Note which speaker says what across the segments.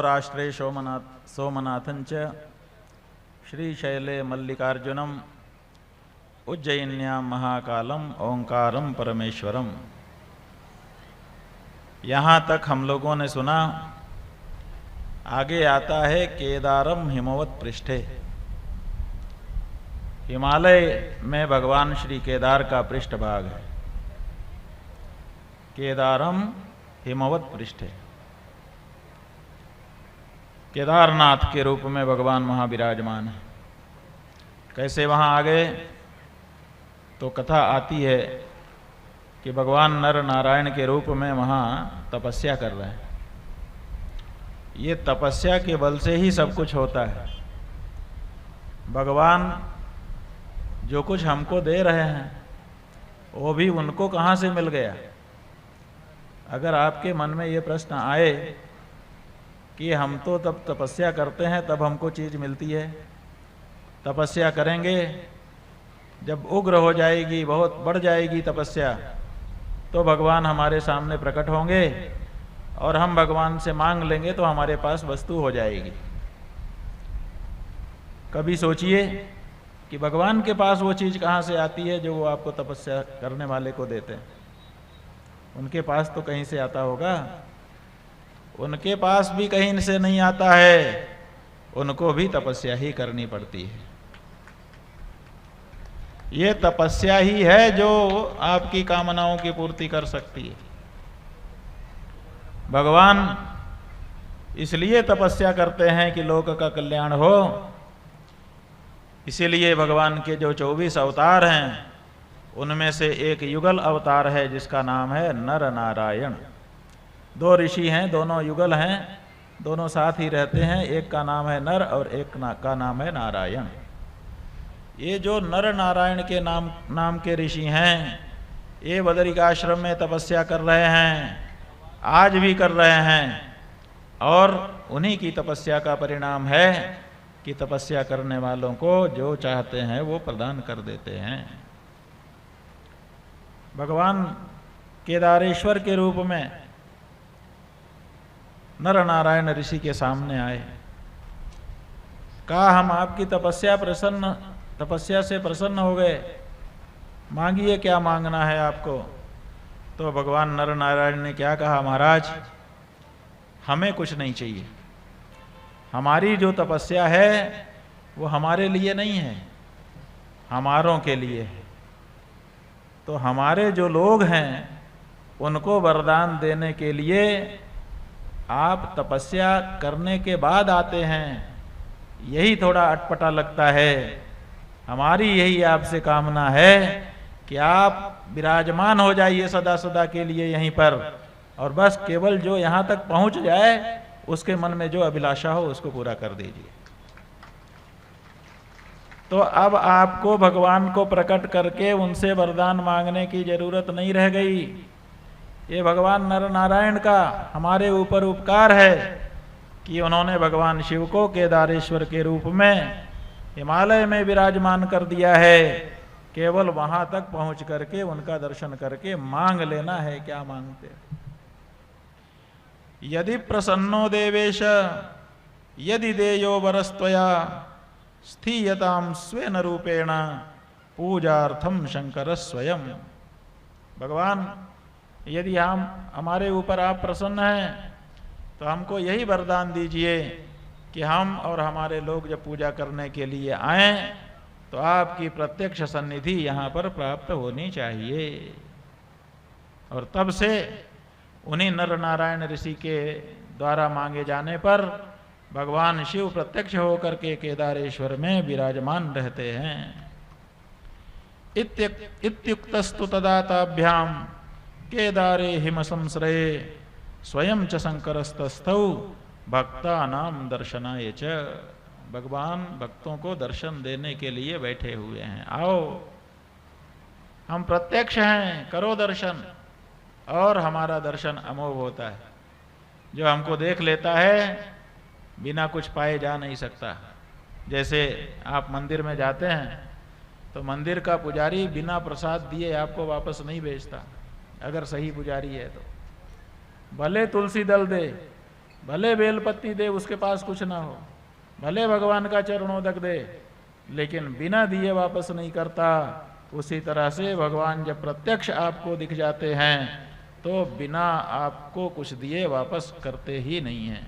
Speaker 1: सौराष्ट्रे सोमनाथंच श्रीशैले मल्लिकार्जुनम उज्जयिन्यां महाकालम ओंकारम परमेश्वरम। यहाँ तक हम लोगों ने सुना। आगे आता है केदारम हिमवत पृष्ठे। हिमालय में भगवान श्री केदार का पृष्ठभाग है। केदारम हिमवत पृष्ठे। केदारनाथ के रूप में भगवान वहाँ विराजमान है। कैसे वहाँ आ गए? तो कथा आती है कि भगवान नर नारायण के रूप में वहाँ तपस्या कर रहे हैं। ये तपस्या के बल से ही सब कुछ होता है। भगवान जो कुछ हमको दे रहे हैं वो भी उनको कहाँ से मिल गया? अगर आपके मन में ये प्रश्न आए कि हम तो तब तपस्या करते हैं तब हमको चीज़ मिलती है, तपस्या करेंगे जब उग्र हो जाएगी, बहुत बढ़ जाएगी तपस्या, तो भगवान हमारे सामने प्रकट होंगे और हम भगवान से मांग लेंगे तो हमारे पास वस्तु हो जाएगी। कभी सोचिए कि भगवान के पास वो चीज़ कहाँ से आती है जो वो आपको तपस्या करने वाले को देते हैं। उनके पास तो कहीं से आता होगा। उनके पास भी कहीं से नहीं आता है, उनको भी तपस्या ही करनी पड़ती है। ये तपस्या ही है जो आपकी कामनाओं की पूर्ति कर सकती है। भगवान इसलिए तपस्या करते हैं कि लोक का कल्याण हो। इसीलिए भगवान के जो 24 अवतार हैं उनमें से एक युगल अवतार है जिसका नाम है नर नारायण। 2 ऋषि हैं, दोनों युगल हैं, दोनों साथ ही रहते हैं। एक का नाम है नर और एक का नाम है नारायण। ये जो नर नारायण के नाम के ऋषि हैं ये बदरिकाश्रम में तपस्या कर रहे हैं, आज भी कर रहे हैं। और उन्हीं की तपस्या का परिणाम है कि तपस्या करने वालों को जो चाहते हैं वो प्रदान कर देते हैं। भगवान केदारेश्वर के रूप में नर नारायण ऋषि के सामने आए। कहा हम आपकी तपस्या से प्रसन्न हो गए, मांगिए क्या मांगना है आपको। तो भगवान नर नारायण ने क्या कहा? महाराज हमें कुछ नहीं चाहिए। हमारी जो तपस्या है वो हमारे लिए नहीं है, हमारों के लिए है। तो हमारे जो लोग हैं उनको वरदान देने के लिए आप तपस्या करने के बाद आते हैं, यही थोड़ा अटपटा लगता है। हमारी यही आपसे कामना है कि आप विराजमान हो जाइए सदा सदा के लिए यहीं पर, और बस केवल जो यहाँ तक पहुँच जाए उसके मन में जो अभिलाषा हो उसको पूरा कर दीजिए। तो अब आपको भगवान को प्रकट करके उनसे वरदान मांगने की जरूरत नहीं रह गई। ये भगवान नर नारायण का हमारे ऊपर उपकार है कि उन्होंने भगवान शिव को केदारेश्वर के रूप में हिमालय में विराजमान कर दिया है। केवल वहां तक पहुंच करके उनका दर्शन करके मांग लेना है क्या मांगते। यदि प्रसन्नो देवेश यदि देयो वरस्त्वया स्थीयताम स्वेन रूपेण पूजार्थम शंकर स्वयं। भगवान यदि हमारे ऊपर आप प्रसन्न हैं तो हमको यही वरदान दीजिए कि हम और हमारे लोग जब पूजा करने के लिए आएं तो आपकी प्रत्यक्ष सन्निधि यहाँ पर प्राप्त होनी चाहिए। और तब से उन्हीं नर नारायण ऋषि के द्वारा मांगे जाने पर भगवान शिव प्रत्यक्ष होकर के केदारेश्वर में विराजमान रहते हैं। इत्युक्तस्तु तदाताभ्याम केदारे हिम संश्रये स्वयं च शंकरस्तस्थौ भक्तानाम दर्शनाय च। भगवान भक्तों को दर्शन देने के लिए बैठे हुए हैं। आओ हम प्रत्यक्ष हैं, करो दर्शन। और हमारा दर्शन अमोघ होता है। जो हमको देख लेता है बिना कुछ पाए जा नहीं सकता। जैसे आप मंदिर में जाते हैं तो मंदिर का पुजारी बिना प्रसाद दिए आपको वापस नहीं भेजता, अगर सही पुजारी है तो। भले तुलसी दल दे, भले बेलपत्ती दे उसके पास कुछ ना हो, भले भगवान का चरणोदक दे, लेकिन बिना दिए वापस नहीं करता। उसी तरह से भगवान जब प्रत्यक्ष आपको दिख जाते हैं तो बिना आपको कुछ दिए वापस करते ही नहीं हैं।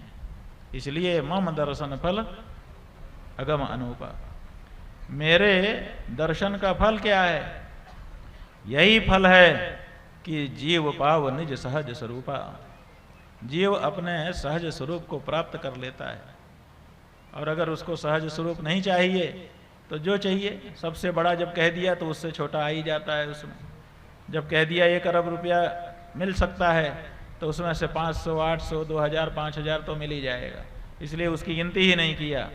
Speaker 1: इसलिए मम दर्शन फल अगम अनूपा, मेरे दर्शन का फल क्या है? यही फल है कि जीव पाव निज सहज स्वरूपा, जीव अपने सहज स्वरूप को प्राप्त कर लेता है। और अगर उसको सहज स्वरूप नहीं चाहिए तो जो चाहिए सबसे बड़ा जब कह दिया तो उससे छोटा आ ही जाता है। उसमें जब कह दिया 1 अरब रुपया मिल सकता है तो उसमें से 500, 800, 2000, 5000 तो मिल ही जाएगा, इसलिए उसकी गिनती ही नहीं किया।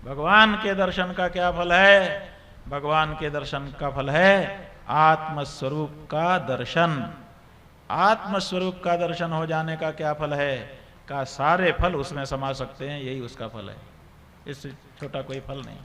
Speaker 1: भगवान के दर्शन का क्या फल है? भगवान के दर्शन का फल है आत्मस्वरूप का दर्शन। आत्मस्वरूप का दर्शन हो जाने का क्या फल है? का सारे फल उसमें समा सकते हैं, यही उसका फल है, इससे छोटा कोई फल नहीं।